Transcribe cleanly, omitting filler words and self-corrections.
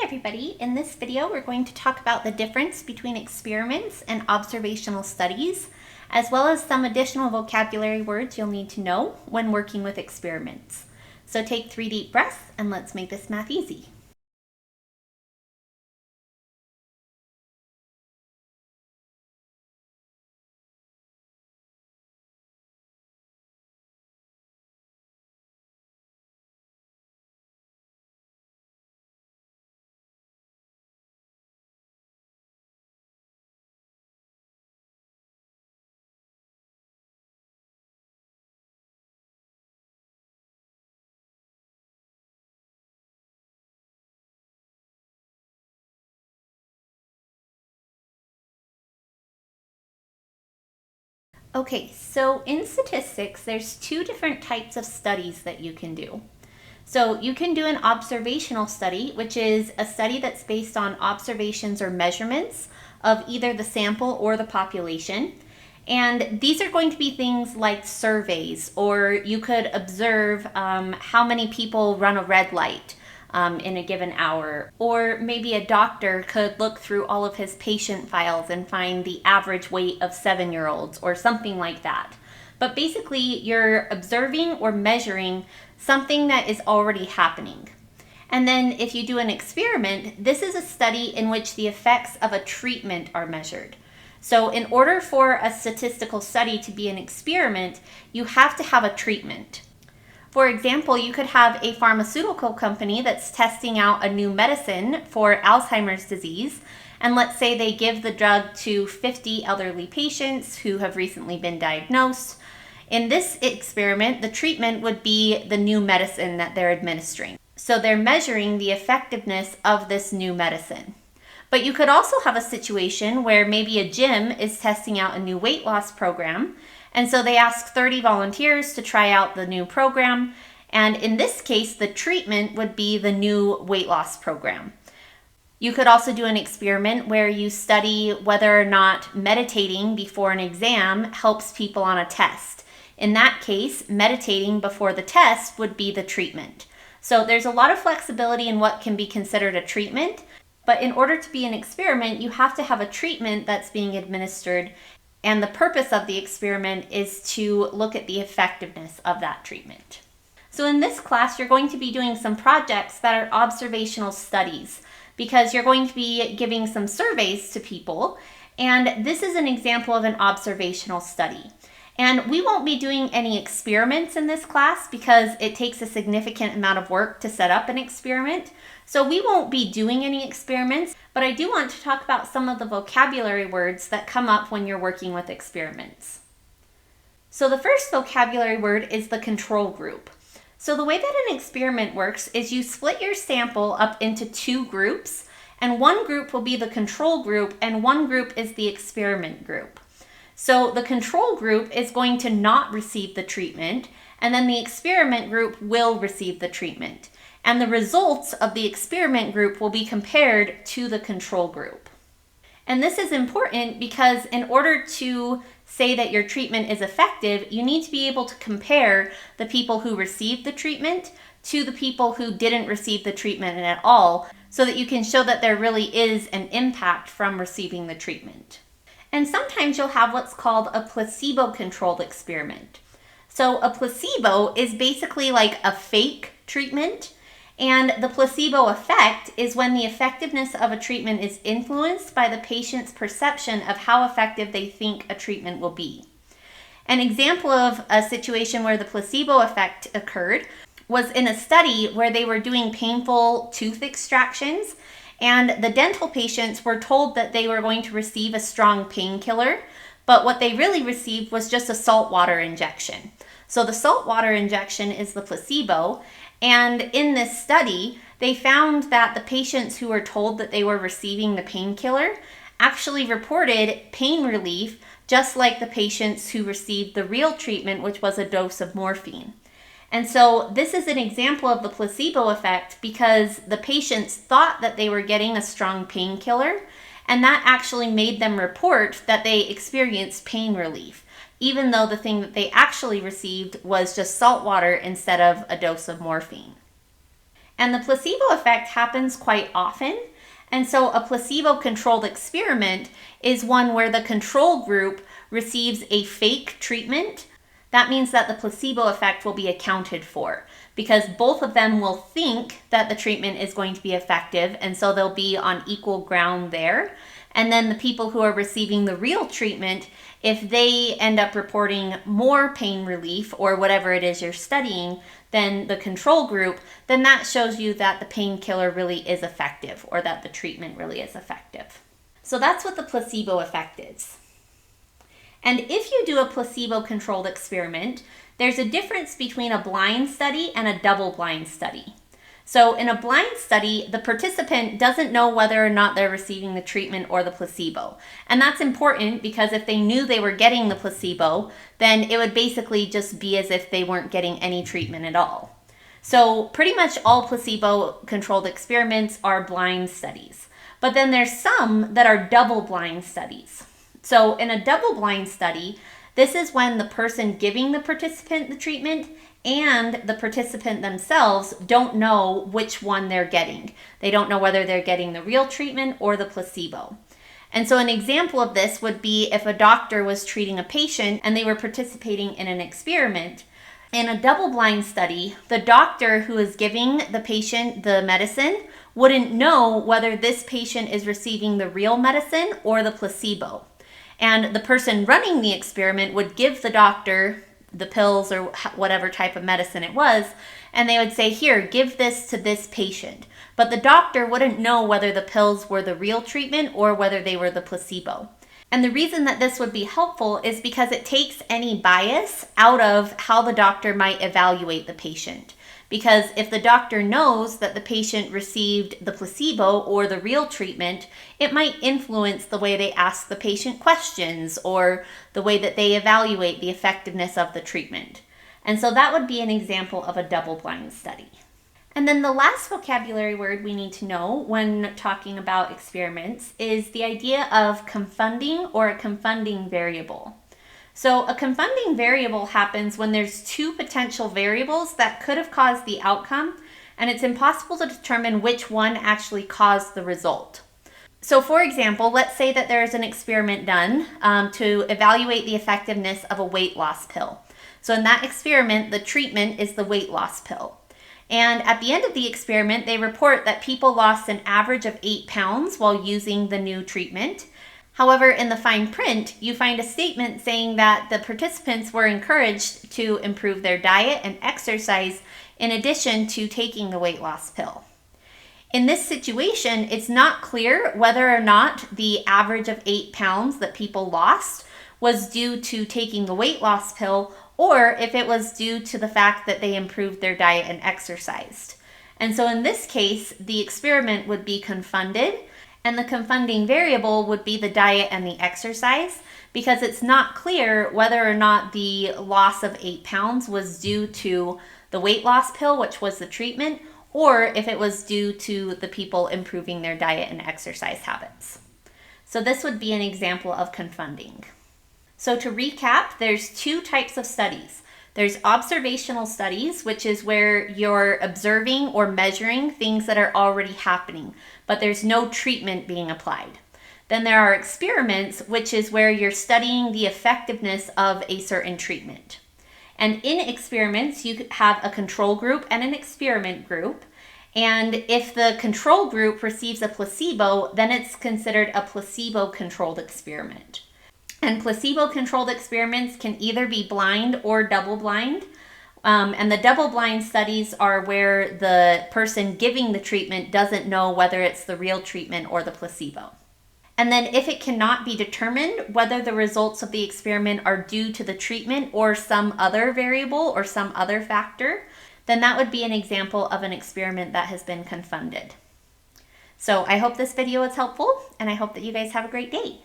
everybody. In this video, we're going to talk about the difference between experiments and observational studies, as well as some additional vocabulary words you'll need to know when working with experiments. So take 3 deep breaths and let's make this math easy. Okay, so in statistics, there's 2 different types of studies that you can do. So you can do an observational study, which is a study that's based on observations or measurements of either the sample or the population. And these are going to be things like surveys, or you could observe how many people run a red light in a given hour. Or maybe a doctor could look through all of his patient files and find the average weight of 7-year-olds or something like that. But basically, you're observing or measuring something that is already happening. And then if you do an experiment, this is a study in which the effects of a treatment are measured. So in order for a statistical study to be an experiment, you have to have a treatment. For example, you could have a pharmaceutical company that's testing out a new medicine for Alzheimer's disease, and let's say they give the drug to 50 elderly patients who have recently been diagnosed. In this experiment, the treatment would be the new medicine that they're administering. So they're measuring the effectiveness of this new medicine. But you could also have a situation where maybe a gym is testing out a new weight loss program, and so they ask 30 volunteers to try out the new program, and in this case, the treatment would be the new weight loss program. You could also do an experiment where you study whether or not meditating before an exam helps people on a test. In that case, meditating before the test would be the treatment. So there's a lot of flexibility in what can be considered a treatment, but in order to be an experiment, you have to have a treatment that's being administered, and the purpose of the experiment is to look at the effectiveness of that treatment. So in this class, you're going to be doing some projects that are observational studies, because you're going to be giving some surveys to people, and this is an example of an observational study. And we won't be doing any experiments in this class because it takes a significant amount of work to set up an experiment. So we won't be doing any experiments, but I do want to talk about some of the vocabulary words that come up when you're working with experiments. So the first vocabulary word is the control group. So the way that an experiment works is you split your sample up into 2 groups, and one group will be the control group and one group is the experiment group. So the control group is going to not receive the treatment, and then the experiment group will receive the treatment. And the results of the experiment group will be compared to the control group. And this is important because in order to say that your treatment is effective, you need to be able to compare the people who received the treatment to the people who didn't receive the treatment at all, so that you can show that there really is an impact from receiving the treatment. And sometimes you'll have what's called a placebo-controlled experiment. So a placebo is basically like a fake treatment, and the placebo effect is when the effectiveness of a treatment is influenced by the patient's perception of how effective they think a treatment will be. An example of a situation where the placebo effect occurred was in a study where they were doing painful tooth extractions, and the dental patients were told that they were going to receive a strong painkiller, but what they really received was just a saltwater injection. So the saltwater injection is the placebo, and in this study, they found that the patients who were told that they were receiving the painkiller actually reported pain relief, just like the patients who received the real treatment, which was a dose of morphine. And so this is an example of the placebo effect because the patients thought that they were getting a strong painkiller, and that actually made them report that they experienced pain relief, even though the thing that they actually received was just salt water instead of a dose of morphine. And the placebo effect happens quite often. And so a placebo-controlled experiment is one where the control group receives a fake treatment. That means that the placebo effect will be accounted for because both of them will think that the treatment is going to be effective, and so they'll be on equal ground there. And then the people who are receiving the real treatment, if they end up reporting more pain relief or whatever it is you're studying than the control group, then that shows you that the painkiller really is effective or that the treatment really is effective. So that's what the placebo effect is. And if you do a placebo-controlled experiment, there's a difference between a blind study and a double-blind study. So in a blind study, the participant doesn't know whether or not they're receiving the treatment or the placebo. And that's important because if they knew they were getting the placebo, then it would basically just be as if they weren't getting any treatment at all. So pretty much all placebo-controlled experiments are blind studies. But then there's some that are double-blind studies. So in a double-blind study, this is when the person giving the participant the treatment and the participant themselves don't know which one they're getting. They don't know whether they're getting the real treatment or the placebo. And so an example of this would be if a doctor was treating a patient and they were participating in an experiment. In a double-blind study, the doctor who is giving the patient the medicine wouldn't know whether this patient is receiving the real medicine or the placebo. And the person running the experiment would give the doctor the pills or whatever type of medicine it was, and they would say, here, give this to this patient. But the doctor wouldn't know whether the pills were the real treatment or whether they were the placebo. And the reason that this would be helpful is because it takes any bias out of how the doctor might evaluate the patient. Because if the doctor knows that the patient received the placebo or the real treatment, it might influence the way they ask the patient questions or the way that they evaluate the effectiveness of the treatment. And so that would be an example of a double-blind study. And then the last vocabulary word we need to know when talking about experiments is the idea of confounding or a confounding variable. So a confounding variable happens when there's two potential variables that could have caused the outcome, and it's impossible to determine which one actually caused the result. So for example, let's say that there is an experiment done to evaluate the effectiveness of a weight loss pill. So in that experiment, the treatment is the weight loss pill. And at the end of the experiment, they report that people lost an average of 8 pounds while using the new treatment. However, in the fine print, you find a statement saying that the participants were encouraged to improve their diet and exercise in addition to taking the weight loss pill. In this situation, it's not clear whether or not the average of 8 pounds that people lost was due to taking the weight loss pill or if it was due to the fact that they improved their diet and exercised. And so in this case, the experiment would be confounded, and the confounding variable would be the diet and the exercise because it's not clear whether or not the loss of 8 pounds was due to the weight loss pill, which was the treatment, or if it was due to the people improving their diet and exercise habits. So this would be an example of confounding. So to recap, there's two types of studies. There's observational studies, which is where you're observing or measuring things that are already happening, but there's no treatment being applied. Then there are experiments, which is where you're studying the effectiveness of a certain treatment. And in experiments, you have a control group and an experiment group. And if the control group receives a placebo, then it's considered a placebo-controlled experiment. And placebo-controlled experiments can either be blind or double-blind. And the double-blind studies are where the person giving the treatment doesn't know whether it's the real treatment or the placebo. And then if it cannot be determined whether the results of the experiment are due to the treatment or some other variable or some other factor, then that would be an example of an experiment that has been confounded. So I hope this video was helpful, and I hope that you guys have a great day.